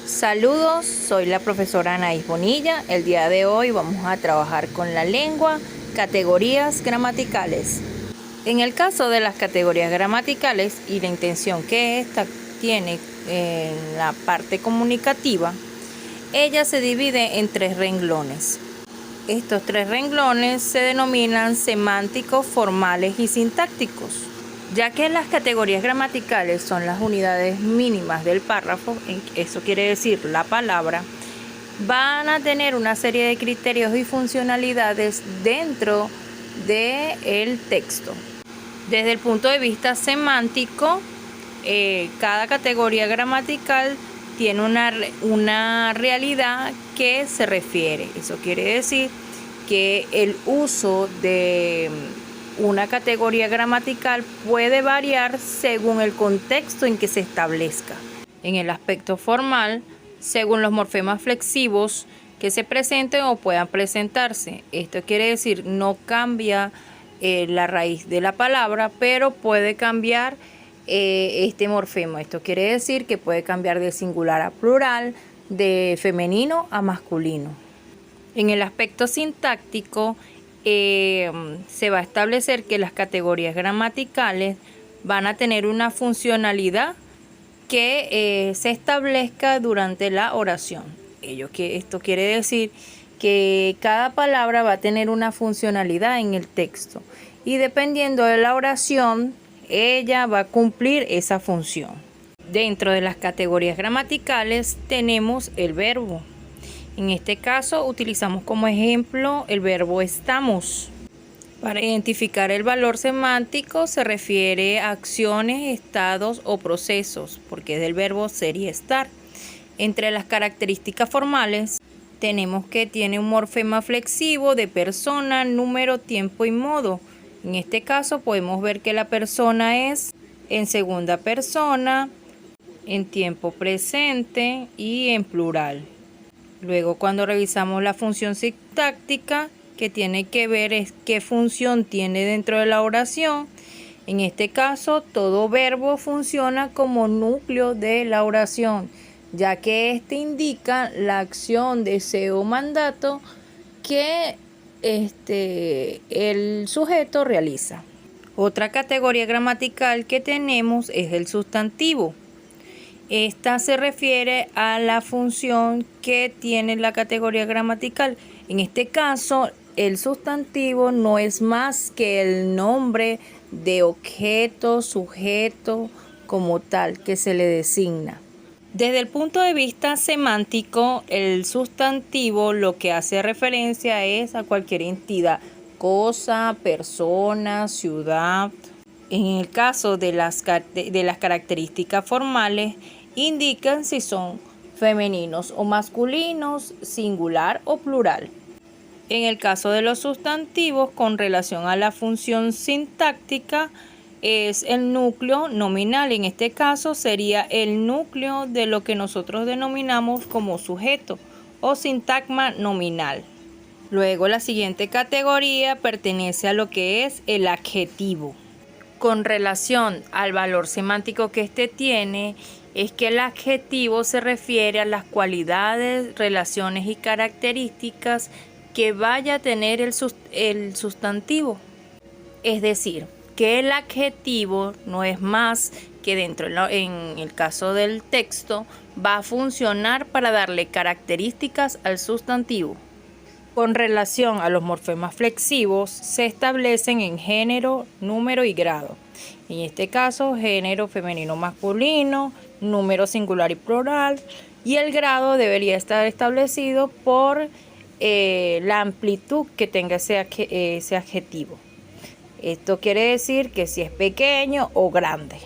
Saludos, soy la profesora Anaís Bonilla. El día de hoy vamos a trabajar con la lengua, categorías gramaticales. En el caso de las categorías gramaticales y la intención que esta tiene en la parte comunicativa, ella se divide en 3 renglones. Estos 3 renglones se denominan semánticos, formales y sintácticos. Ya que las categorías gramaticales son las unidades mínimas del párrafo, eso quiere decir la palabra, van a tener una serie de criterios y funcionalidades dentro del texto. Desde el punto de vista semántico, cada categoría gramatical tiene una realidad que se refiere. Eso quiere decir que el uso de una categoría gramatical puede variar según el contexto en que se establezca. En el aspecto formal, según los morfemas flexivos que se presenten o puedan presentarse. Esto quiere decir no cambia la raíz de la palabra, pero puede cambiar este morfema. Esto quiere decir que puede cambiar de singular a plural, de femenino a masculino. En el aspecto sintáctico, se va a establecer que las categorías gramaticales van a tener una funcionalidad que se establezca durante la oración. Esto quiere decir que cada palabra va a tener una funcionalidad en el texto y dependiendo de la oración, ella va a cumplir esa función. Dentro de las categorías gramaticales tenemos el verbo. En este caso utilizamos como ejemplo el verbo estamos. Para identificar el valor semántico se refiere a acciones, estados o procesos, porque es del verbo ser y estar. Entre las características formales tenemos que tiene un morfema flexivo de persona, número, tiempo y modo. En este caso podemos ver que la persona es en segunda persona, en tiempo presente y en plural. Luego, cuando revisamos la función sintáctica, que tiene que ver es qué función tiene dentro de la oración. En este caso, todo verbo funciona como núcleo de la oración, ya que este indica la acción, deseo o mandato que el sujeto realiza. Otra categoría gramatical que tenemos es el sustantivo. Esta se refiere a la función que tiene la categoría gramatical. En este caso, el sustantivo no es más que el nombre de objeto, sujeto, como tal, que se le designa. Desde el punto de vista semántico, el sustantivo lo que hace referencia es a cualquier entidad, cosa, persona, ciudad. En el caso de las características formales, indican si son femeninos o masculinos, singular o plural. En el caso de los sustantivos, con relación a la función sintáctica, es el núcleo nominal. En este caso sería el núcleo de lo que nosotros denominamos como sujeto o sintagma nominal. Luego, la siguiente categoría pertenece a lo que es el adjetivo. Con relación al valor semántico que este tiene, es que el adjetivo se refiere a las cualidades, relaciones y características que vaya a tener el sustantivo. Es decir, que el adjetivo no es más que en el caso del texto, va a funcionar para darle características al sustantivo. Con relación a los morfemas flexivos, se establecen en género, número y grado. En este caso, género femenino masculino, número singular y plural, y el grado debería estar establecido por la amplitud que tenga ese adjetivo. Esto quiere decir que si es pequeño o grande.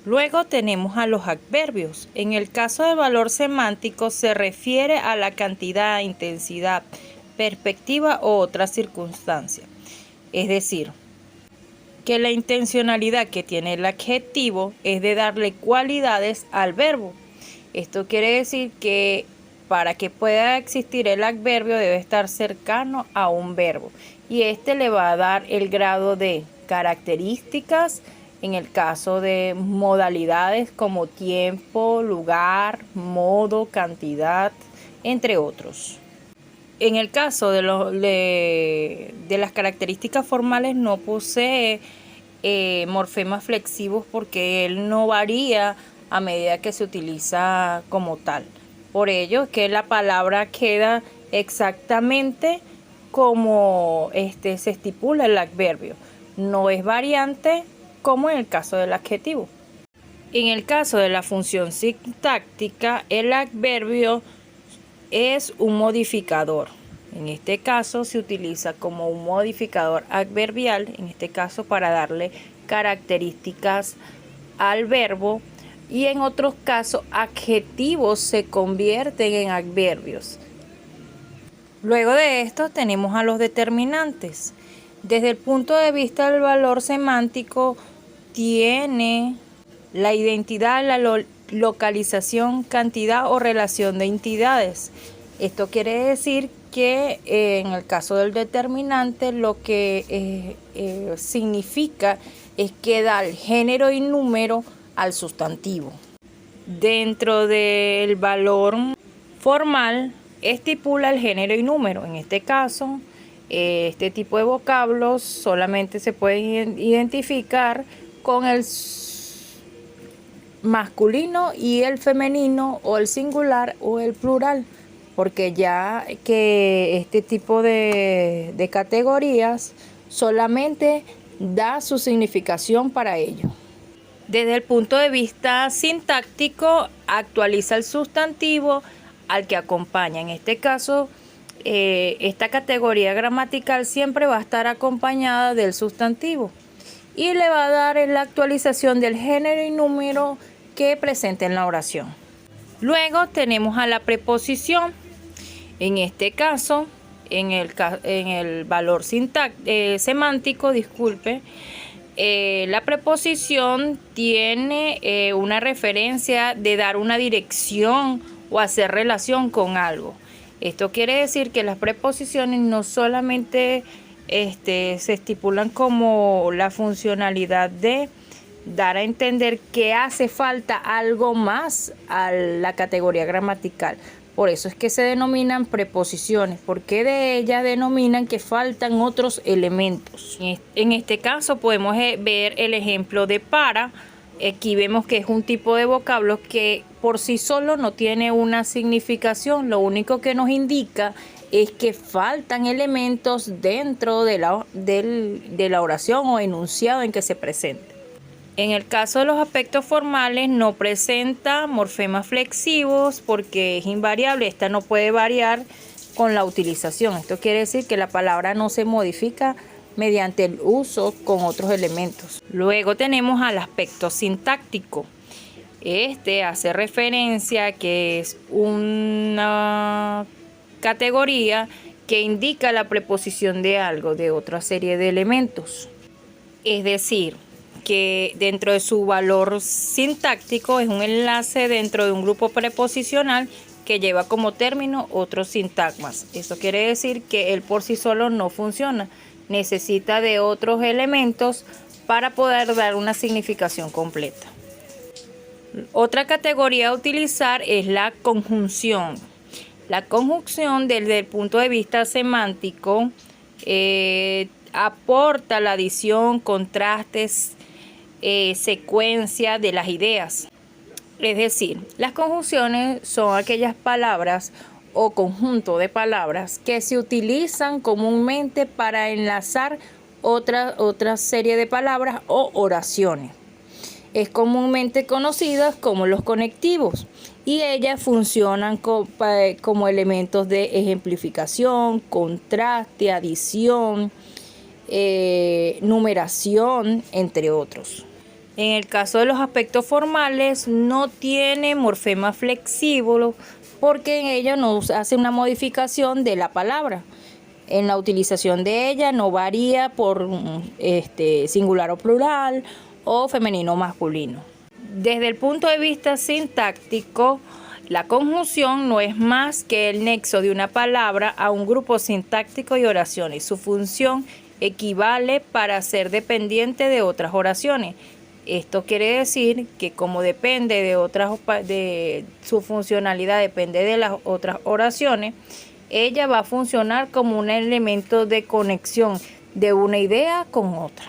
Luego tenemos a los adverbios. En el caso de valor semántico se refiere a la cantidad, intensidad, perspectiva o otra circunstancia. Es decir, que la intencionalidad que tiene el adjetivo es de darle cualidades al verbo. Esto quiere decir que para que pueda existir el adverbio debe estar cercano a un verbo y este le va a dar el grado de características, en el caso de modalidades como tiempo, lugar, modo, cantidad, entre otros. En el caso de las características formales no posee morfemas flexivos porque él no varía a medida que se utiliza como tal. Por ello es que la palabra queda exactamente como se estipula el adverbio. No es variante como en el caso del adjetivo. En el caso de la función sintáctica, el adverbio es un modificador. En este caso se utiliza como un modificador adverbial, en este caso para darle características al verbo, y en otros casos adjetivos se convierten en adverbios. Luego de esto tenemos a los determinantes. Desde el punto de vista del valor semántico, tiene la identidad, la localización, cantidad o relación de entidades. Esto quiere decir que en el caso del determinante lo que significa es que da el género y número al sustantivo. Dentro del valor formal estipula el género y número. En este caso, este tipo de vocablos solamente se pueden identificar con el masculino y el femenino, o el singular o el plural, porque ya que este tipo de categorías solamente da su significación para ello. Desde el punto de vista sintáctico, actualiza el sustantivo al que acompaña. En este caso, esta categoría gramatical siempre va a estar acompañada del sustantivo y le va a dar la actualización del género y número que presente en la oración. Luego tenemos a la preposición. En este caso, en el valor semántico, la preposición tiene una referencia de dar una dirección o hacer relación con algo. Esto quiere decir que las preposiciones no solamente se estipulan como la funcionalidad de dar a entender que hace falta algo más a la categoría gramatical. Por eso es que se denominan preposiciones, porque de ellas denominan que faltan otros elementos. En este caso podemos ver el ejemplo de para. Aquí vemos que es un tipo de vocablo que por sí solo no tiene una significación. Lo único que nos indica es que faltan elementos dentro de la oración o enunciado en que se presente. En el caso de los aspectos formales no presenta morfemas flexivos porque es invariable. Esta no puede variar con la utilización. Esto quiere decir que la palabra no se modifica mediante el uso con otros elementos. Luego tenemos al aspecto sintáctico. Este hace referencia a que es una categoría que indica la preposición de algo, de otra serie de elementos. Es decir, que dentro de su valor sintáctico es un enlace dentro de un grupo preposicional que lleva como término otros sintagmas. Eso quiere decir que él por sí solo no funciona, necesita de otros elementos para poder dar una significación completa. Otra categoría a utilizar es la conjunción. La conjunción desde el punto de vista semántico aporta la adición, contrastes, secuencia de las ideas. Es decir, las conjunciones son aquellas palabras o conjunto de palabras que se utilizan comúnmente para enlazar otra serie de palabras o oraciones. Es comúnmente conocidas como los conectivos y ellas funcionan como elementos de ejemplificación, contraste, adición, numeración, entre otros. En el caso de los aspectos formales no tiene morfema flexivo porque en ella no hace una modificación de la palabra. En la utilización de ella no varía por singular o plural o femenino o masculino. Desde el punto de vista sintáctico, la conjunción no es más que el nexo de una palabra a un grupo sintáctico y oraciones. Su función equivale para ser dependiente de otras oraciones. Esto quiere decir que como depende de su funcionalidad, depende de las otras oraciones, ella va a funcionar como un elemento de conexión de una idea con otra.